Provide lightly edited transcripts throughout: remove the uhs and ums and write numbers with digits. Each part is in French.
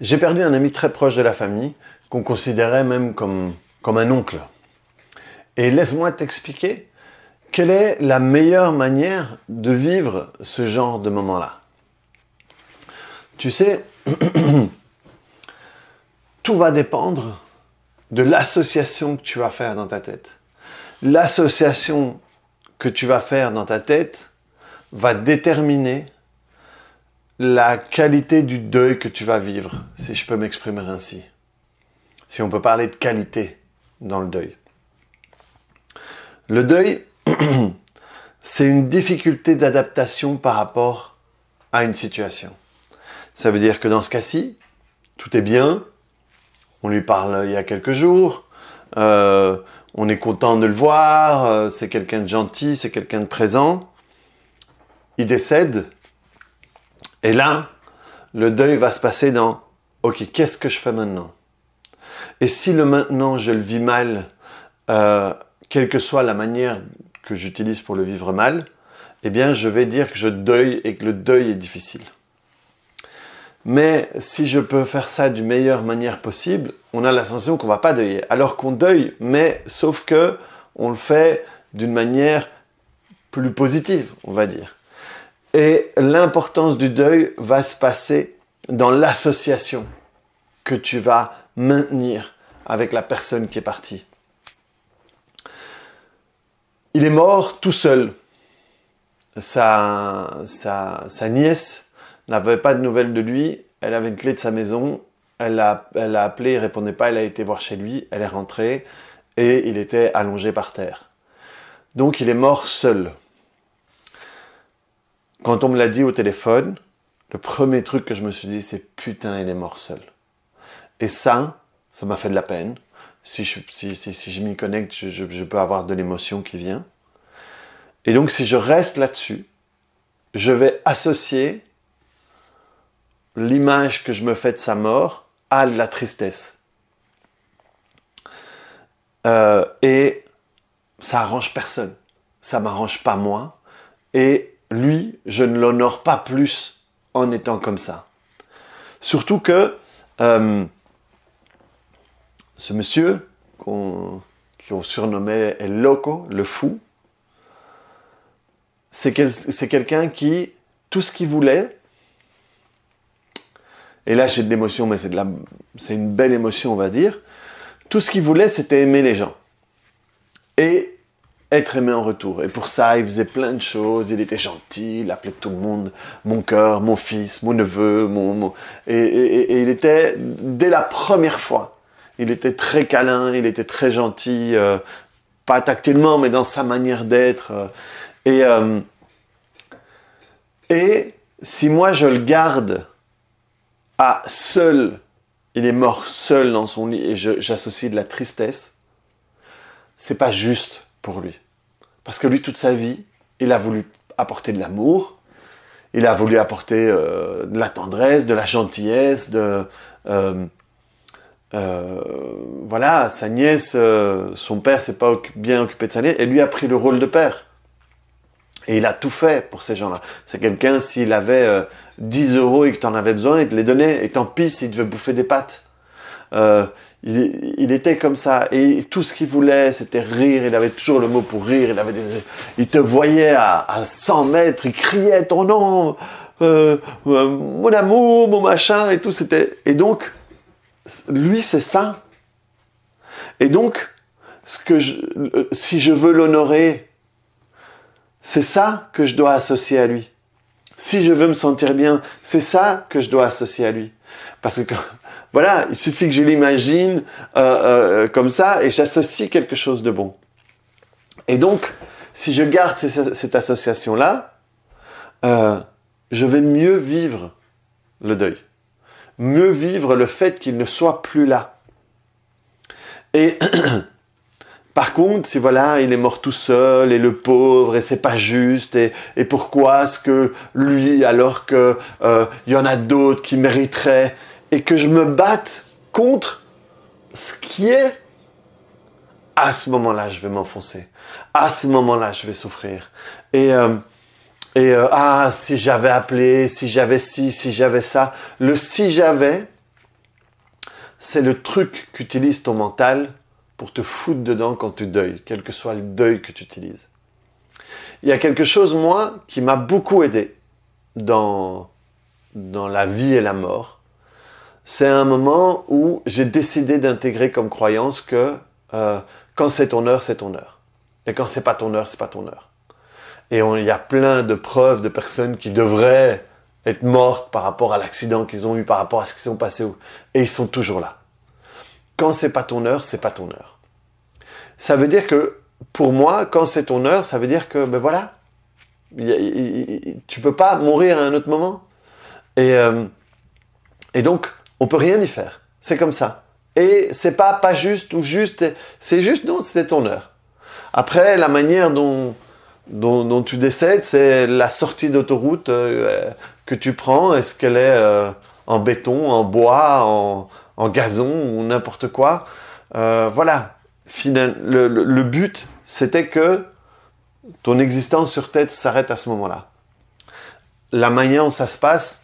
J'ai perdu un ami très proche de la famille, qu'on considérait même comme un oncle. Et laisse-moi t'expliquer quelle est la meilleure manière de vivre ce genre de moment-là. Tu sais, tout va dépendre de l'association que tu vas faire dans ta tête. L'association que tu vas faire dans ta tête va déterminer la qualité du deuil que tu vas vivre, si je peux m'exprimer ainsi. Si on peut parler de qualité dans le deuil. Le deuil, c'est une difficulté d'adaptation par rapport à une situation. Ça veut dire que dans ce cas-ci, tout est bien, on lui parle il y a quelques jours, on est content de le voir, c'est quelqu'un de gentil, c'est quelqu'un de présent. Il décède, et là, le deuil va se passer dans « Ok, qu'est-ce que je fais maintenant ?» Et si le maintenant, je le vis mal, quelle que soit la manière que j'utilise pour le vivre mal, eh bien, je vais dire que je deuille et que le deuil est difficile. Mais si je peux faire ça d'une meilleure manière possible, on a la sensation qu'on ne va pas deuiller. Alors qu'on deuille, mais sauf que on le fait d'une manière plus positive, on va dire. Et l'importance du deuil va se passer dans l'association que tu vas maintenir avec la personne qui est partie. Il est mort tout seul. Sa nièce n'avait pas de nouvelles de lui. Elle avait une clé de sa maison. Elle l'a appelé, il ne répondait pas. Elle a été voir chez lui. Elle est rentrée et il était allongé par terre. Donc il est mort seul. Quand on me l'a dit au téléphone, le premier truc que je me suis dit, c'est « Putain, il est mort seul ». Et ça m'a fait de la peine. Si je m'y connecte, je peux avoir de l'émotion qui vient. Et donc, si je reste là-dessus, je vais associer l'image que je me fais de sa mort à la tristesse. Et ça arrange personne. Ça m'arrange pas moi. Et lui, je ne l'honore pas plus en étant comme ça. Surtout que ce monsieur qu'on surnommait El Loco, le fou, c'est quelqu'un qui, tout ce qu'il voulait, et là j'ai de l'émotion, mais c'est une belle émotion on va dire, tout ce qu'il voulait c'était aimer les gens. Et être aimé en retour. Et pour ça, il faisait plein de choses, il était gentil, il appelait tout le monde mon cœur, mon fils, mon neveu, et il était, dès la première fois, il était très câlin, il était très gentil, pas tactilement, mais dans sa manière d'être. Et si moi je le garde à seul, il est mort seul dans son lit, et j'associe de la tristesse, c'est pas juste pour lui. Parce que lui, toute sa vie, il a voulu apporter de l'amour, il a voulu apporter de la tendresse, de la gentillesse, voilà, sa nièce, son père s'est pas bien occupé de sa nièce, et lui a pris le rôle de père. Et il a tout fait pour ces gens-là. C'est quelqu'un, s'il avait 10 € et que tu en avais besoin, il te les donnait, et tant pis s'il devait bouffer des pâtes. Il était comme ça, et tout ce qu'il voulait, c'était rire, il avait toujours le mot pour rire, il te voyait à 100 mètres, il criait ton nom, mon amour, mon machin, et tout, et donc, lui, c'est ça. Et donc, si je veux l'honorer, c'est ça que je dois associer à lui. Si je veux me sentir bien, c'est ça que je dois associer à lui. Parce que, voilà, il suffit que je l'imagine comme ça et j'associe quelque chose de bon. Et donc, si je garde cette association-là, je vais mieux vivre le deuil. Mieux vivre le fait qu'il ne soit plus là. Et par contre, si voilà, il est mort tout seul, et le pauvre, et c'est pas juste, et pourquoi est-ce que lui, alors que y en a d'autres qui mériteraient, et que je me batte contre ce qui est, à ce moment-là, je vais m'enfoncer. À ce moment-là, je vais souffrir. Et Et ah, si j'avais appelé, si j'avais ci, si j'avais ça. Le si j'avais, c'est le truc qu'utilise ton mental pour te foutre dedans quand tu deuilles, quel que soit le deuil que tu utilises. Il y a quelque chose, moi, qui m'a beaucoup aidé dans la vie et la mort. C'est un moment où j'ai décidé d'intégrer comme croyance que quand c'est ton heure, c'est ton heure. Et quand c'est pas ton heure, c'est pas ton heure. Et il y a plein de preuves de personnes qui devraient être mortes par rapport à l'accident qu'ils ont eu, par rapport à ce qu'ils sont passés. Et ils sont toujours là. Quand c'est pas ton heure, c'est pas ton heure. Ça veut dire que, pour moi, quand c'est ton heure, ça veut dire que, ben voilà, tu peux pas mourir à un autre moment. Et donc, on peut rien y faire. C'est comme ça. Et c'est pas juste ou juste, c'est juste, non, c'était ton heure. Après, la manière dont tu décèdes, c'est la sortie d'autoroute que tu prends. Est-ce qu'elle est en béton, en bois, en gazon ou n'importe quoi? Voilà. Le but, c'était que ton existence sur Terre s'arrête à ce moment-là. La manière dont ça se passe,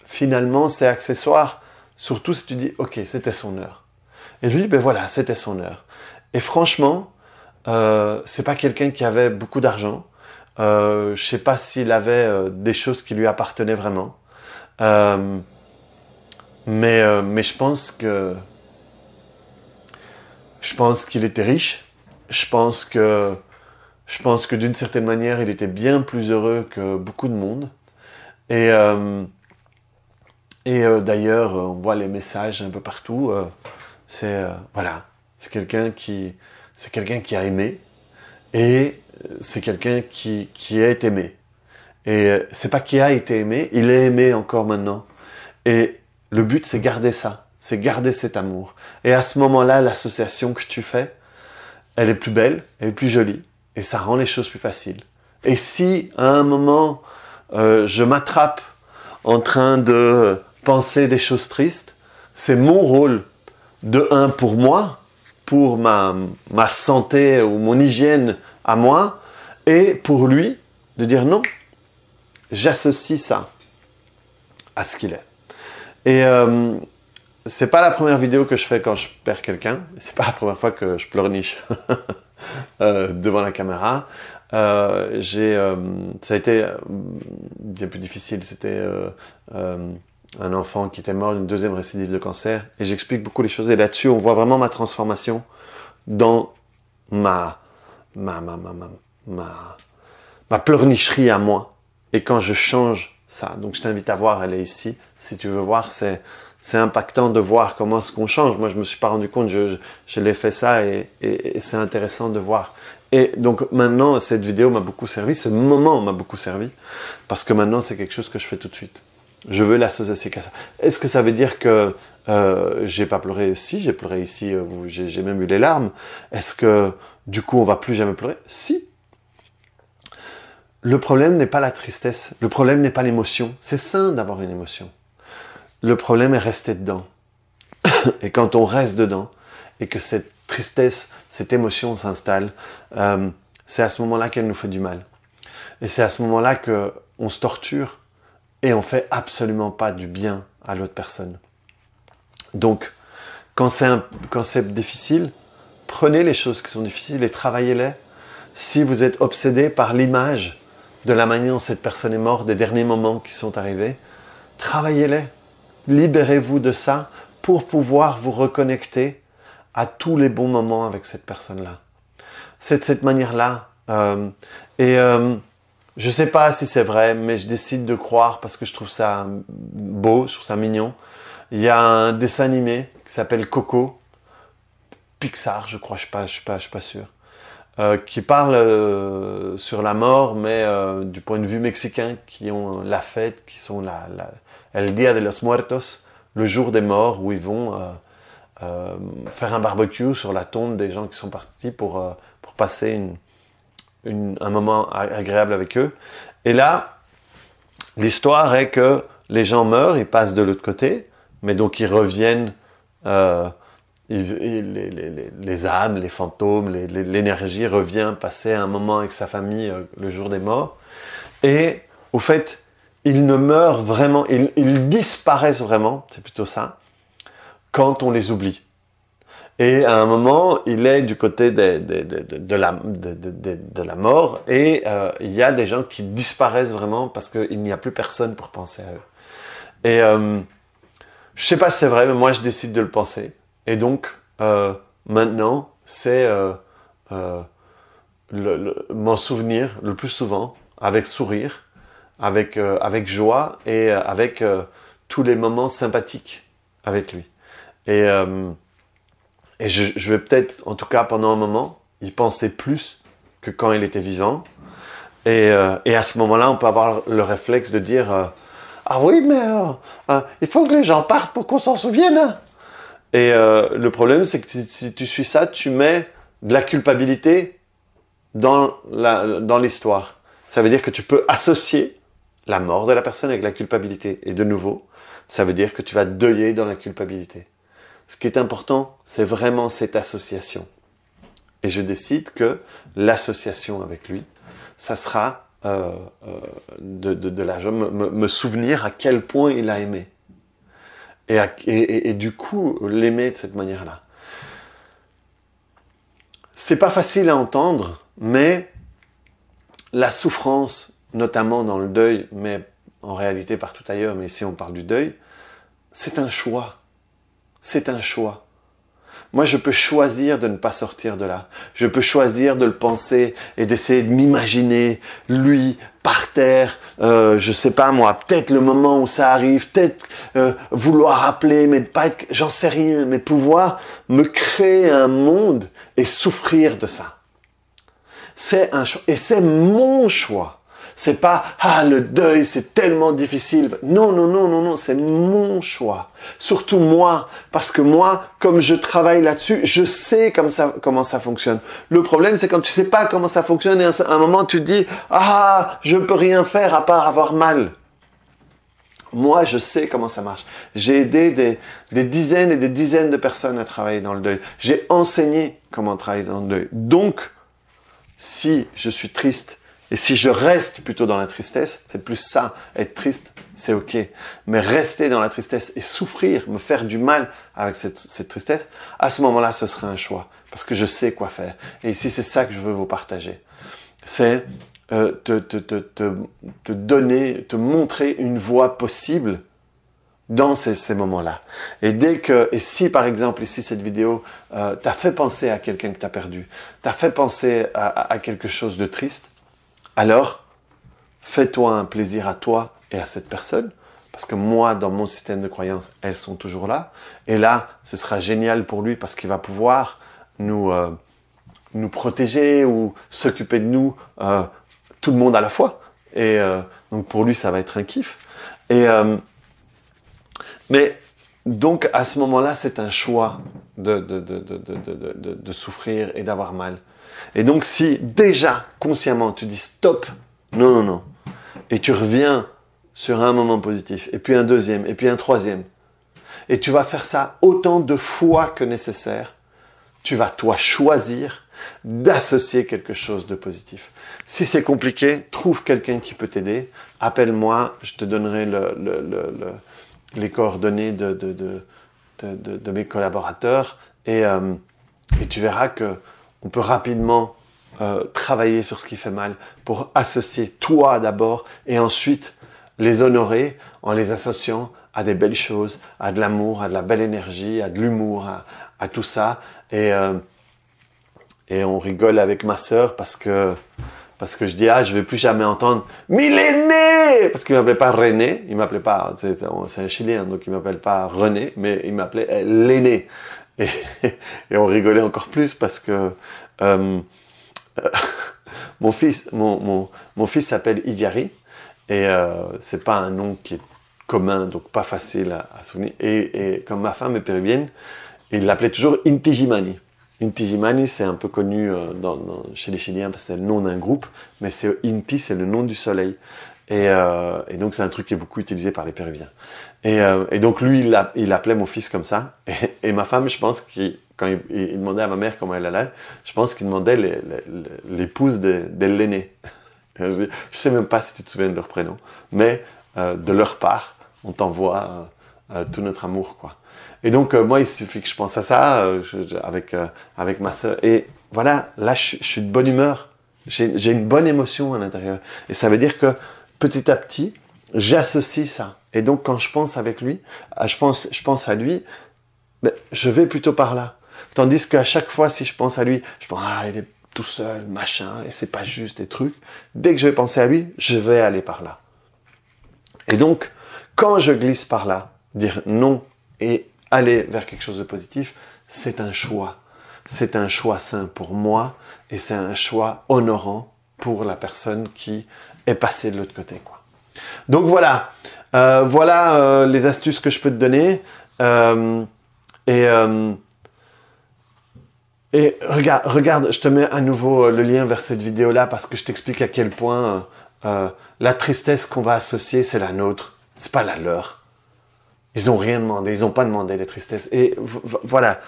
finalement, c'est accessoire. Surtout si tu dis, ok, c'était son heure. Et lui, ben voilà, c'était son heure. Et franchement, c'est pas quelqu'un qui avait beaucoup d'argent. Je sais pas s'il avait des choses qui lui appartenaient vraiment. Mais je pense qu'il était riche. Je pense que d'une certaine manière, il était bien plus heureux que beaucoup de monde. Et d'ailleurs, on voit les messages un peu partout. Voilà, c'est quelqu'un qui a aimé et c'est quelqu'un qui est aimé. Et c'est pas qui a été aimé, il est aimé encore maintenant. Et le but, c'est garder ça, c'est garder cet amour. Et à ce moment-là, l'association que tu fais, elle est plus belle, elle est plus jolie, et ça rend les choses plus faciles. Et si, à un moment, je m'attrape en train de penser des choses tristes, c'est mon rôle, pour moi, pour ma santé ou mon hygiène à moi, et pour lui, de dire non, j'associe ça à ce qu'il est. Et c'est pas la première vidéo que je fais quand je perds quelqu'un, c'est pas la première fois que je pleurniche devant la caméra. Ça a été bien plus difficile, c'était un enfant qui était mort d'une deuxième récidive de cancer, et j'explique beaucoup les choses, et là-dessus on voit vraiment ma transformation dans ma pleurnicherie à moi, et quand je change ça. Donc je t'invite à voir, elle est ici, si tu veux voir, c'est impactant de voir comment est-ce qu'on change. Moi je me suis pas rendu compte, je l'ai fait ça, et c'est intéressant de voir. Et donc maintenant, cette vidéo m'a beaucoup servi, ce moment m'a beaucoup servi, parce que maintenant c'est quelque chose que je fais tout de suite. Je veux l'associer à ça. Est-ce que ça veut dire que j'ai pas pleuré? Si, j'ai pleuré ici, j'ai même eu les larmes. Est-ce que du coup on va plus jamais pleurer? Si. Le problème n'est pas la tristesse, le problème n'est pas l'émotion. C'est sain d'avoir une émotion. Le problème est rester dedans. Et quand on reste dedans, et que cette tristesse, cette émotion s'installe, c'est à ce moment-là qu'elle nous fait du mal. Et c'est à ce moment-là qu'on se torture, et on fait absolument pas du bien à l'autre personne. Donc, quand c'est difficile, prenez les choses qui sont difficiles et travaillez-les. Si vous êtes obsédé par l'image de la manière dont cette personne est morte, des derniers moments qui sont arrivés, travaillez-les. Libérez-vous de ça pour pouvoir vous reconnecter à tous les bons moments avec cette personne-là. C'est de cette manière-là. Je ne sais pas si c'est vrai, mais je décide de croire parce que je trouve ça beau, je trouve ça mignon. Il y a un dessin animé qui s'appelle Coco, Pixar, je crois, je suis pas sûr, qui parle sur la mort, mais du point de vue mexicain, qui ont la fête, qui sont El Día de los Muertos, le jour des morts, où ils vont faire un barbecue sur la tombe des gens qui sont partis pour passer un moment agréable avec eux. Et là, l'histoire est que les gens meurent, ils passent de l'autre côté, mais donc ils reviennent, les âmes, les fantômes, l'énergie revient passer un moment avec sa famille le jour des morts. Et au fait, ils ne meurent vraiment, ils disparaissent vraiment, c'est plutôt ça, quand on les oublie. Et à un moment, il est du côté de la mort, et il y a des gens qui disparaissent vraiment parce qu'il n'y a plus personne pour penser à eux. Et je sais pas si c'est vrai, mais moi je décide de le penser. Et donc, maintenant, c'est m'en souvenir le plus souvent, avec sourire, avec joie, et avec tous les moments sympathiques avec lui. Et je vais peut-être, en tout cas pendant un moment, y penser plus que quand il était vivant. Et à ce moment-là, on peut avoir le réflexe de dire ah oui, mais il faut que les gens partent pour qu'on s'en souvienne. Hein. Et le problème, c'est que si tu suis ça, tu mets de la culpabilité dans l'histoire. Ça veut dire que tu peux associer la mort de la personne avec la culpabilité. Et de nouveau, ça veut dire que tu vas deuiller dans la culpabilité. Ce qui est important, c'est vraiment cette association. Et je décide que l'association avec lui, ça sera de la joie, me souvenir à quel point il a aimé. Et du coup, l'aimer de cette manière-là. C'est pas facile à entendre, mais la souffrance, notamment dans le deuil, mais en réalité partout ailleurs, mais ici on parle du deuil, c'est un choix. C'est un choix. Moi, je peux choisir de ne pas sortir de là. Je peux choisir de le penser et d'essayer de m'imaginer, lui, par terre, je sais pas moi, peut-être le moment où ça arrive, peut-être vouloir appeler, mais pas être, j'en sais rien, mais pouvoir me créer un monde et souffrir de ça. C'est un choix, et c'est mon choix. C'est pas « Ah, le deuil, c'est tellement difficile ». Non, non, non, non, non, c'est mon choix. Surtout moi, parce que moi, comme je travaille là-dessus, je sais comment ça fonctionne. Le problème, c'est quand tu sais pas comment ça fonctionne, et à un moment, tu te dis « Ah, je peux rien faire à part avoir mal ». Moi, je sais comment ça marche. J'ai aidé des dizaines et des dizaines de personnes à travailler dans le deuil. J'ai enseigné comment travailler dans le deuil. Donc, si je suis triste, et si je reste plutôt dans la tristesse, c'est plus ça, être triste, c'est ok. Mais rester dans la tristesse et souffrir, me faire du mal avec cette tristesse, à ce moment-là, ce serait un choix. Parce que je sais quoi faire. Et ici, c'est ça que je veux vous partager. C'est te donner, te montrer une voie possible dans ces moments-là. Et si par exemple, ici, cette vidéo t'a fait penser à quelqu'un que t'as perdu, t'a fait penser à quelque chose de triste, alors, fais-toi un plaisir à toi et à cette personne, parce que moi, dans mon système de croyance, elles sont toujours là. Et là, ce sera génial pour lui, parce qu'il va pouvoir nous protéger ou s'occuper de nous, tout le monde à la fois. Et donc, pour lui, ça va être un kiff. Mais donc, à ce moment-là, c'est un choix de souffrir et d'avoir mal. Et donc, si déjà, consciemment, tu dis stop, non, non, non, et tu reviens sur un moment positif, et puis un deuxième, et puis un troisième, et tu vas faire ça autant de fois que nécessaire, tu vas, toi, choisir d'associer quelque chose de positif. Si c'est compliqué, trouve quelqu'un qui peut t'aider, appelle-moi, je te donnerai les coordonnées de mes collaborateurs, et tu verras que on peut rapidement travailler sur ce qui fait mal pour associer toi d'abord et ensuite les honorer en les associant à des belles choses, à de l'amour, à de la belle énergie, à de l'humour, à tout ça. Et on rigole avec ma sœur parce que je dis, je vais plus jamais entendre « Miléné !» Parce qu'il m'appelait pas René, il m'appelait pas, c'est un Chilien, donc il m'appelle pas René, mais il m'appelait l'aîné. Et on rigolait encore plus parce que mon fils s'appelle Idiari et c'est pas un nom qui est commun, donc pas facile à souvenir. Et comme ma femme est péruvienne, il l'appelait toujours Inti-Gimani. Inti-Gimani, c'est un peu connu chez les Chiliens parce que c'est le nom d'un groupe, mais Inti, c'est le nom du soleil. Et donc c'est un truc qui est beaucoup utilisé par les Péruviens. Et donc lui, il appelait mon fils comme ça. Et ma femme, je pense quand il demandait à ma mère comment elle allait, je pense qu'il demandait l'épouse de l'aîné. Je sais même pas si tu te souviens de leur prénom, mais de leur part, on t'envoie tout notre amour, quoi. Et donc, moi, il suffit que je pense à ça avec ma sœur. Et voilà, là, je suis de bonne humeur. J'ai une bonne émotion à l'intérieur. Et ça veut dire que petit à petit, j'associe ça. Et donc, quand je pense avec lui, je pense à lui, ben, je vais plutôt par là. Tandis qu'à chaque fois, si je pense à lui, je pense, ah, il est tout seul, machin, et c'est pas juste des trucs. Dès que je vais penser à lui, je vais aller par là. Et donc, quand je glisse par là, dire non et aller vers quelque chose de positif, c'est un choix. C'est un choix sain pour moi et c'est un choix honorant pour la personne qui est passée de l'autre côté, quoi. Donc voilà, les astuces que je peux te donner. Et regarde, je te mets à nouveau le lien vers cette vidéo-là parce que je t'explique à quel point la tristesse qu'on va associer, c'est la nôtre, c'est pas la leur. Ils n'ont rien demandé, ils n'ont pas demandé les tristesses. Et voilà,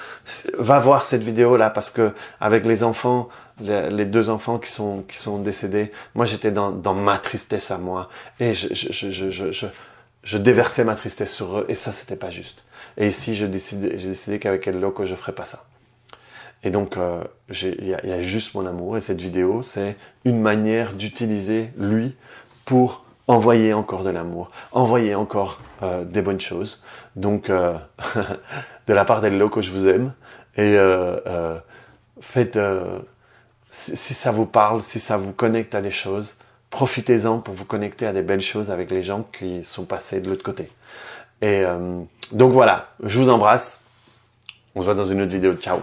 va voir cette vidéo-là parce que avec les enfants, les deux enfants qui sont décédés, moi j'étais dans ma tristesse à moi et je déversais ma tristesse sur eux et ça c'était pas juste. Et ici j'ai décidé qu'avec El Loco je ferais pas ça. Et donc il y a juste mon amour et cette vidéo c'est une manière d'utiliser lui pour envoyer encore de l'amour, envoyer encore des bonnes choses. Donc, de la part d'El Loco, je vous aime. Et faites, si ça vous parle, si ça vous connecte à des choses, profitez-en pour vous connecter à des belles choses avec les gens qui sont passés de l'autre côté. Et donc voilà, je vous embrasse. On se voit dans une autre vidéo. Ciao!